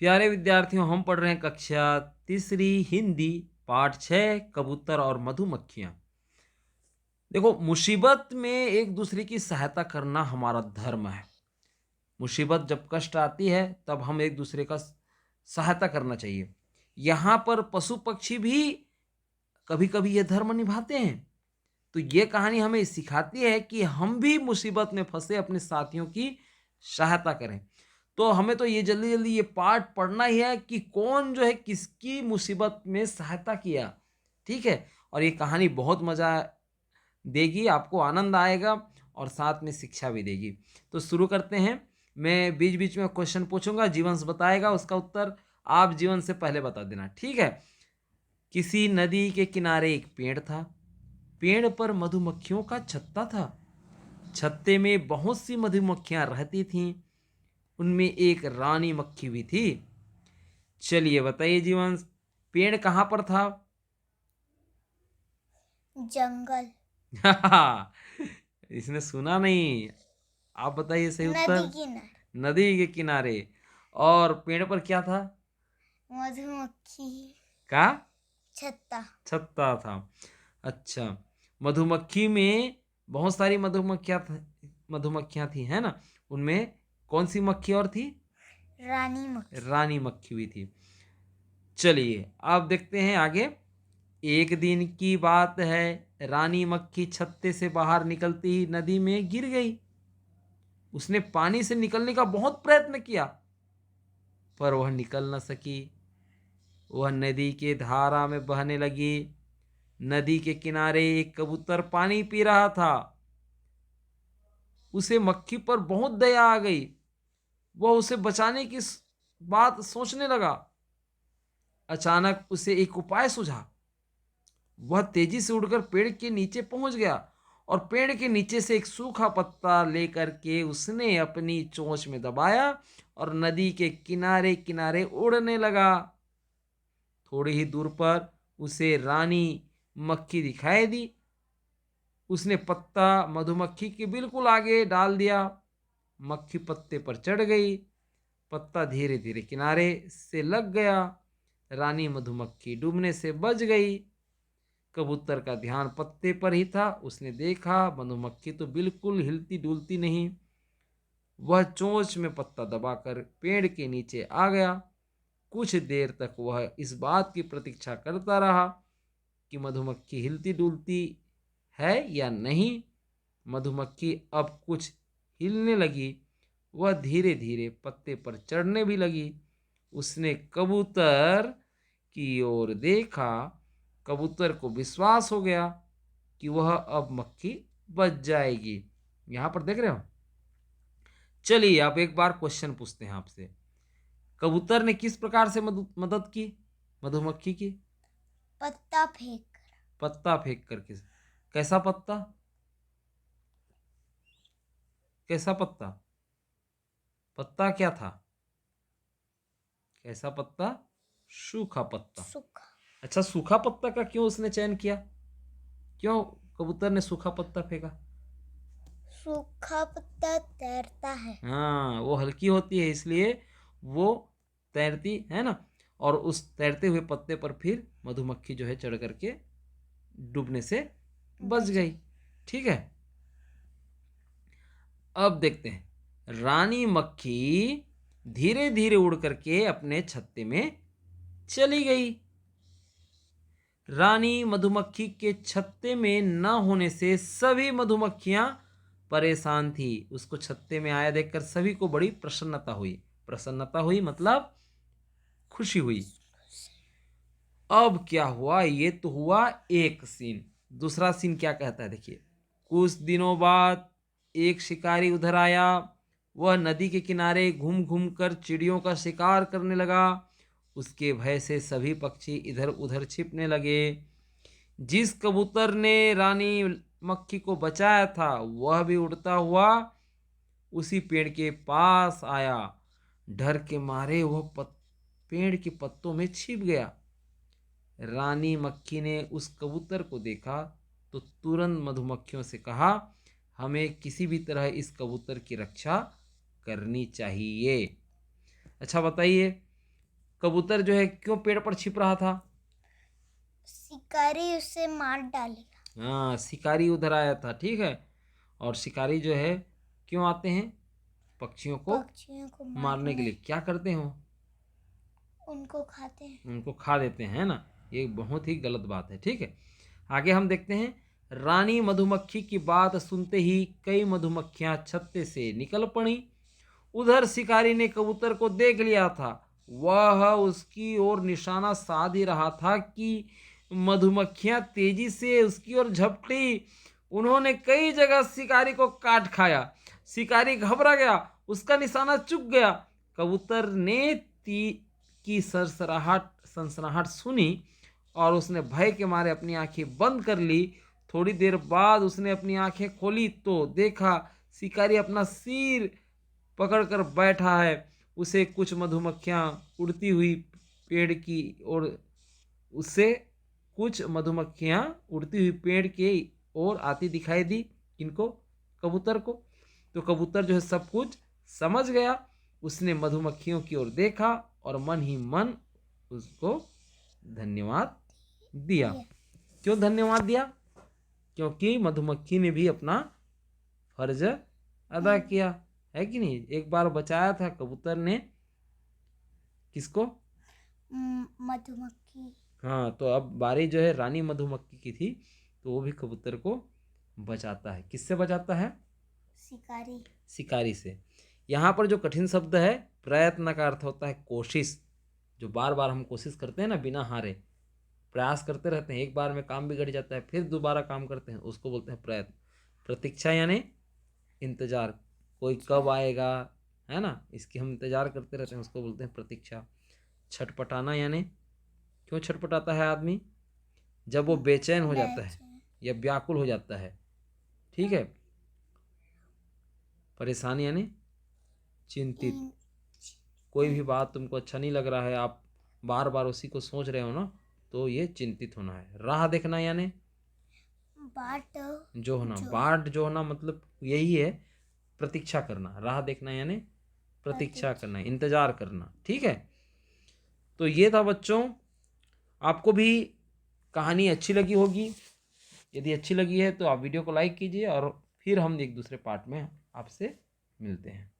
प्यारे विद्यार्थियों, हम पढ़ रहे हैं कक्षा तीसरी हिंदी पाठ 6 कबूतर और मधुमक्खियां। देखो, मुसीबत में एक दूसरे की सहायता करना हमारा धर्म है। मुसीबत जब कष्ट आती है तब हम एक दूसरे का सहायता करना चाहिए। यहाँ पर पशु पक्षी भी कभी कभी ये धर्म निभाते हैं। तो ये कहानी हमें सिखाती है कि हम भी मुसीबत में फंसे अपने साथियों की सहायता करें। तो हमें तो ये जल्दी जल्दी ये पाठ पढ़ना ही है कि कौन जो है किसकी मुसीबत में सहायता किया। ठीक है। और ये कहानी बहुत मज़ा देगी, आपको आनंद आएगा और साथ में शिक्षा भी देगी। तो शुरू करते हैं। मैं बीच बीच में क्वेश्चन पूछूंगा, जीवंश बताएगा, उसका उत्तर आप जीवन से पहले बता देना। ठीक है। किसी नदी के किनारे एक पेड़ था। पेड़ पर मधुमक्खियों का छत्ता था। छत्ते में बहुत सी मधुमक्खियां रहती थीं। उनमें एक रानी मक्खी भी थी। चलिए बताइए जीवंश, पेड़ कहाँ पर था? जंगल। इसने सुना नहीं। आप बताइए सही नदी उत्तर। किनारे। नदी के किनारे। और पेड़ पर क्या था? मधुमक्खी का छत्ता। छत्ता था। अच्छा, मधुमक्खी में बहुत सारी मधुमक्खियां थी, है ना? उनमें कौन सी मक्खी और थी? रानी मक्खी। रानी मक्खी भी थी। चलिए अब देखते हैं आगे। एक दिन की बात है, रानी मक्खी छत्ते से बाहर निकलती ही नदी में गिर गई। उसने पानी से निकलने का बहुत प्रयत्न किया, पर वह निकल न सकी। वह नदी के धारा में बहने लगी। नदी के किनारे एक कबूतर पानी पी रहा था। उसे मक्खी पर बहुत दया आ गई। वह उसे बचाने की बात सोचने लगा। अचानक उसे एक उपाय सूझा। वह तेजी से उड़कर पेड़ के नीचे पहुंच गया और पेड़ के नीचे से एक सूखा पत्ता लेकर के उसने अपनी चोंच में दबाया और नदी के किनारे किनारे उड़ने लगा। थोड़ी ही दूर पर उसे रानी मक्खी दिखाई दी। उसने पत्ता मधुमक्खी के बिल्कुल आगे डाल दिया। मक्खी पत्ते पर चढ़ गई। पत्ता धीरे धीरे किनारे से लग गया। रानी मधुमक्खी डूबने से बच गई। कबूतर का ध्यान पत्ते पर ही था। उसने देखा मधुमक्खी तो बिल्कुल हिलती डुलती नहीं। वह चोंच में पत्ता दबाकर पेड़ के नीचे आ गया। कुछ देर तक वह इस बात की प्रतीक्षा करता रहा कि मधुमक्खी हिलती डुलती है या नहीं। मधुमक्खी अब कुछ हिलने लगी। वह धीरे धीरे पत्ते पर चढ़ने भी लगी। उसने कबूतर की ओर देखा। कबूतर को विश्वास हो गया कि वह अब मक्खी बच जाएगी। यहां पर देख रहे हो। चलिए अब एक बार क्वेश्चन पूछते हैं आपसे। कबूतर ने किस प्रकार से मदद की मधुमक्खी की? पत्ता फेंक। पत्ता फेंक करके। कैसा पत्ता? कैसा पत्ता? पत्ता क्या था? कैसा पत्ता? सूखा पत्ता। सूखा। अच्छा, सूखा पत्ता का क्यों उसने चयन किया? क्यों कबूतर ने सूखा पत्ता फेंका? सूखा पत्ता तैरता है। हाँ, वो हल्की होती है इसलिए वो तैरती है ना। और उस तैरते हुए पत्ते पर फिर मधुमक्खी जो है चढ़ करके डूबने से बच बच। गई। ठीक है। अब देखते हैं। रानी मक्खी धीरे धीरे उड़ करके अपने छत्ते में चली गई। रानी मधुमक्खी के छत्ते में न होने से सभी मधुमक्खियां परेशान थी। उसको छत्ते में आया देखकर सभी को बड़ी प्रसन्नता हुई। प्रसन्नता हुई मतलब खुशी हुई। अब क्या हुआ? ये तो हुआ एक सीन। दूसरा सीन क्या कहता है, देखिए। कुछ दिनों बाद एक शिकारी उधर आया। वह नदी के किनारे घूम घूम कर चिड़ियों का शिकार करने लगा। उसके भय से सभी पक्षी इधर उधर छिपने लगे। जिस कबूतर ने रानी मक्खी को बचाया था वह भी उड़ता हुआ उसी पेड़ के पास आया। डर के मारे वह पेड़ के पत्तों में छिप गया। रानी मक्खी ने उस कबूतर को देखा तो तुरंत मधुमक्खियों से कहा, हमें किसी भी तरह इस कबूतर की रक्षा करनी चाहिए। अच्छा बताइए, कबूतर जो है क्यों पेड़ पर छिप रहा था? शिकारी उसे मार डालेगा। हाँ, शिकारी उधर आया था, ठीक है। और शिकारी जो है क्यों आते हैं? पक्षियों को पक्षियों को मारने के लिए। क्या करते हो? उनको खाते हैं। उनको खा देते हैं ना। ये बहुत ही गलत बात है, ठीक है। आगे हम देखते हैं। रानी मधुमक्खी की बात सुनते ही कई मधुमक्खियां छत्ते से निकल पड़ी। उधर शिकारी ने कबूतर को देख लिया था। वह उसकी ओर निशाना साध ही रहा था कि मधुमक्खियां तेजी से उसकी ओर झपटी। उन्होंने कई जगह शिकारी को काट खाया। शिकारी घबरा गया, उसका निशाना चूक गया। कबूतर ने ती की सनसनाहट सुनी और उसने भय के मारे अपनी आंखें बंद कर ली। थोड़ी देर बाद उसने अपनी आंखें खोली तो देखा शिकारी अपना सिर पकड़कर बैठा है। उसे कुछ मधुमक्खियां उड़ती हुई पेड़ की ओर उससे कुछ मधुमक्खियां उड़ती हुई पेड़ की ओर आती दिखाई दी। किनको? कबूतर को। तो कबूतर जो है सब कुछ समझ गया। उसने मधुमक्खियों की ओर देखा और मन ही मन उसको धन्यवाद दिया। क्यों धन्यवाद दिया? क्योंकि मधुमक्खी ने भी अपना फर्ज अदा किया, है कि नहीं। एक बार बचाया था कबूतर ने किसको? मधुमक्खी। हाँ, तो अब बारी जो है रानी मधुमक्खी की थी, तो वो भी कबूतर को बचाता है। किससे बचाता है? शिकारी। शिकारी से। यहाँ पर जो कठिन शब्द है प्रयत्न का अर्थ होता है कोशिश। जो बार बार हम कोशिश करते हैं ना बिना हारे, प्रयास करते रहते हैं, एक बार में काम बिगड़ जाता है, फिर दोबारा काम करते हैं, उसको बोलते हैं प्रयत्न। प्रतीक्षा यानी इंतजार, कोई कब आएगा, है ना, इसकी हम इंतजार करते रहते हैं, उसको बोलते हैं प्रतीक्षा। छटपटाना यानी क्यों छटपटाता है आदमी? जब वो बेचैन हो जाता है या व्याकुल हो जाता है, ठीक है। परेशानी यानी चिंतित, कोई भी बात तुमको अच्छा नहीं लग रहा है, आप बार बार उसी को सोच रहे हो ना, तो ये चिंतित होना है। राह देखना यानी बाट जो होना, बाट जो होना मतलब यही है प्रतीक्षा करना। राह देखना यानी प्रतीक्षा करना, इंतजार करना, ठीक है। तो ये था बच्चों, आपको भी कहानी अच्छी लगी होगी। यदि अच्छी लगी है तो आप वीडियो को लाइक कीजिए और फिर हम एक दूसरे पार्ट में आपसे मिलते हैं।